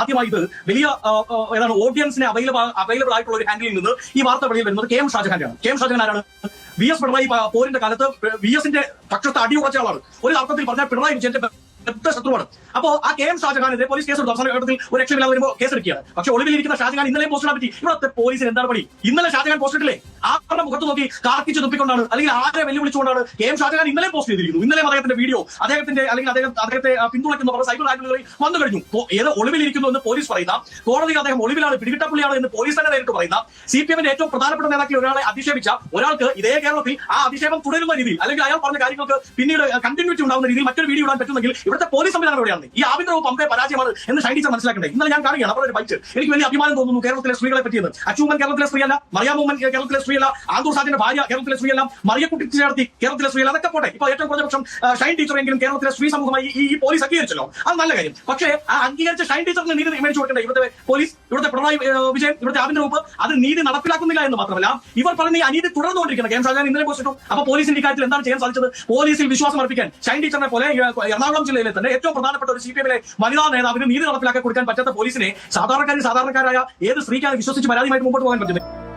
ആദ്യമായി ഇത് വലിയ ഏതാണ് ഓഡിയൻസിനെ അവൈലബിൾ ആയിട്ടുള്ള ഒരു ഹാൻഡിലിൽ നിന്ന് ഈ വാർത്ത വെളിയിൽ വരുന്നത് കെ എം ഷാജഹാനാണ്. കെ എം ഷാജഹാൻ ആരാണ്? വി എസ് പിണറായി പോരിന്റെ കാലത്ത് വി എസിന്റെ പക്ഷത്തെ അടി ഉറച്ച ആളാണ്. ഒരു അർത്ഥത്തിൽ പറഞ്ഞാൽ പിണറായി വിജയന്റെ പെദ്ద ശത്രുവാണ്. അപ്പോൾ ആ കെ എം ഷാജഹാനെതിരെ പോലീസ് കേസെടുത്തു. അവസാന ഘട്ടത്തിൽ ഒരു രക്ഷയില്ലാതെ വരുമ്പോൾ കേസെടുക്കുകയാണ്. പക്ഷെ ഒളിവിലിരിക്കുന്ന ഷാജഹാൻ ഇന്നലെ പോസ്റ്റിടാൻ പറ്റി. ഇവിടുത്തെ പോലീസിന് എന്താണ് പണി? ഇന്നലെ ഷാജഹാൻ പോസ്റ്റ് ഇട്ടില്ലേ? ആരുടെ മുഖത്ത് നോക്കി കാർക്കിച്ച് തുപ്പിക്കൊണ്ടാണ് അല്ലെങ്കിൽ ആരെ വെല്ലുവിളിച്ചുകൊണ്ടാണ് കെ എം ഷാജഹാൻ ഇന്നലെ പോസ്റ്റ് ചെയ്തിരിക്കുന്നു. ഇന്നലെ അദ്ദേഹത്തിന്റെ വീഡിയോ അദ്ദേഹത്തിന്റെ അല്ലെങ്കിൽ അദ്ദേഹത്തെ പിന്തുണയ്ക്കുന്ന സൈബർ ഹാൻഡിലുകളിൽ വന്നു കഴിഞ്ഞു. ഏത് ഒളിവിലിരിക്കുന്നു എന്ന് പോലീസ് പറയുന്ന, കോടതിയിൽ അദ്ദേഹം ഒളിവിലാണ്, പിടികിട്ടപ്പുള്ളിയാണ് എന്ന് പോലീസ് തന്നെ നേരിട്ട് പറയുന്ന, CPM-ന്റെ ഏറ്റവും പ്രധാനപ്പെട്ട നേതാക്കളിൽ ഒരാളെ അധിക്ഷേപിച്ച ഒരാൾക്ക് ഇതേ കേരളത്തിൽ ആ അധിക്ഷേപം തുടരുന്ന രീതിയിൽ അല്ലെങ്കിൽ അയാൾ പറഞ്ഞ കാര്യങ്ങൾക്ക് പിന്നീട് കണ്ടിന്യൂറ്റി ഉണ്ടാകുന്ന രീതിയിൽ മറ്റൊരു വീഡിയോ ഇടാൻ പറ്റുമെങ്കിൽ ഇവിടുത്തെ പോലീസ് സംവിധാനം എവിടെയാണ്? ഈ ആഭ്യന്തര വകുപ്പ് അമ്പേ പരാജയമാണ് എന്ന് ഷൈൻ ടീച്ചർ മനസ്സിലാക്കണ്ടേ? ഇന്നലെ ഞാൻ കാണുകയാണ് അവരുടെ ബൈറ്റ്. എനിക്ക് വലിയ അഭിമാനം തോന്നുന്നു കേരളത്തിലെ സ്ത്രീകളെ പറ്റിയത്. അച്ചൂമ്മൻ കേരളത്തിലെ സ്ത്രീയല്ല, മറിയാമ്മൻ കേരളത്തിലെ സ്ത്രീയല്ല, ആന്തൂർ സാജന്റെ ഭാര്യ കേരളത്തിലെ സ്ത്രീയല്ല, മറിയക്കുട്ടി ചേർത്തി കേരളത്തിലെ സ്ത്രീയല്ല. അതൊക്കെ പോട്ടെ, ഇപ്പോൾ ഏറ്റവും കുറഞ്ഞ പക്ഷം ഷൈൻ ടീച്ചർ എങ്കിലും കേരളത്തിലെ സ്ത്രീ സമൂഹമായി ഈ പോലീസ് അംഗീകരിച്ചല്ലോ, അത് നല്ല കാര്യം. പക്ഷേ ആ അംഗീകരിച്ച ഷൈൻ ടീച്ചറിന് നീതി മേടിച്ചു കൊടുക്കണ്ടേ ഇവിടുത്തെ പോലീസ്, ഇവിടുത്തെ പിണറായി വിജയൻ, ഇവിടുത്തെ ആഭ്യന്തര വകുപ്പ് അത് നീതി നടപ്പിലാക്കുന്നില്ല എന്ന് മാത്രമല്ല ഇവർ പറഞ്ഞ ഈ അനീതി തുടർന്നുകൊണ്ടിരിക്കുന്നത്. കെ എം ഷാജഹാൻ ഇന്നലെ പോസ്റ്റിട്ടു. അപ്പോൾ പോലീസിന്റെ ഇക്കാര്യത്തിൽ എന്താണ് ചെയ്യാൻ സാധിച്ചത്? പോലീസിൽ വിശ്വാസം അർപ്പിക്കാൻ ഷൈൻ ടീച്ചറിനെ പോലെ എറണാകുളം ജില്ലയിലെ തന്നെ ഏറ്റവും പ്രധാനപ്പെട്ട ഒരു CPM-ലെ വനിതാ നേതാവിന് നീതി നടപ്പിലാക്കാൻ കൊടുക്കാൻ പറ്റാത്ത പോലീസിനെ സാധാരണക്കാരായ ഏത് സ്ത്രീക്കാണ് വിശ്വസിച്ച് പരാതിയുമായിട്ട് മുമ്പോട്ട് പോകാൻ പറ്റുന്നത്?